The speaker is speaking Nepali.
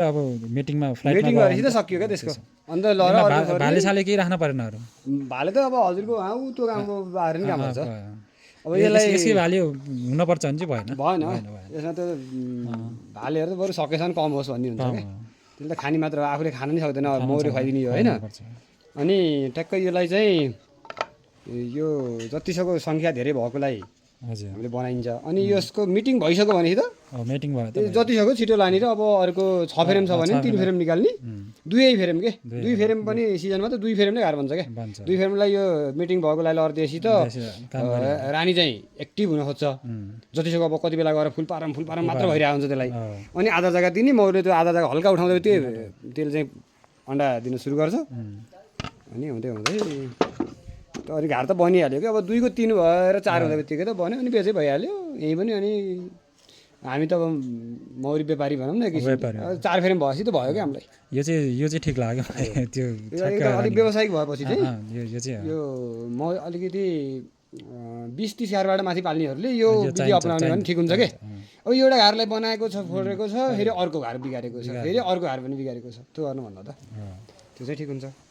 अब मिटिङमा फ्लाइटमा मिटिङ गरेपछि त सकियो क्या त्यसको अन्त ल र अर्को भाले साले केही राख्न परेनहरू भाले त अब हजुरको त्यो कामको बाहिर नि काम हुन्छ अब यसलाई यसकै भाले हुनुपर्छ भने चाहिँ भएन भएन यसमा त भालेहरू त बरु सकेसम्म कम होस् भन्ने हुन्छ क्या त्यसले त खाने मात्र हो आफूले खान नि सक्दैन मौरी खुवाइदिने हो होइन अनि ट्याक्कै यसलाई चाहिँ यो जतिसक्दो सङ्ख्या धेरै भएकोलाई हजुर हामीले बनाइन्छ अनि यसको मिटिङ भइसक्यो भनेपछि त मिटिङ भयो त जतिसक्दो छिटो लाने र अब अर्को 6 फ्रेम छ भने 3 फ्रेम निकाल्ने दुई फ्रेम के 2 फ्रेम पनि सिजनमा त 2 फ्रेम नै गाह्रो बन्छ क्या 2 फ्रेमलाई यो मिटिङ भएको लागि अर्देशी त रानी चाहिँ एक्टिभ हुन खोज्छ जतिसक्दो अब कति बेला गएर फुल पारम मात्र भइरहेको हुन्छ त्यसलाई अनि आधा जग्गा दिने मौरीले त्यो आधा जग्गा हल्का उठाउँदै त्यसले चाहिँ अन्डा दिन सुरु गर्छ अनि हुँदै हुँदै त अलिक घाट त बनिहाल्यो कि अब 2 को 3 भएर 4 हुँदा बित्तिकै त बन्यो अनि बेचै भइहाल्यो यही पनि अनि हामी त अब मौरी व्यापारी भनौँ न 4 फ्रेम भएपछि त भयो क्या हामीलाई यो चाहिँ ठिक लाग्यो त्यो अलिक व्यावसायिक भएपछि चाहिँ यो चाहिँ यो म अलिकति 20-30 हजारबाट माथि पाल्नेहरूले यो विधि अपनाउने भने ठिक हुन्छ के अब एउटा घरलाई बनाएको छ फोडेको छ फेरि अर्को घर बिगारेको छ फेरि अर्को घर पनि बिगारेको छ त्यो गर्नु भन्दा त त्यो चाहिँ ठिक हुन्छ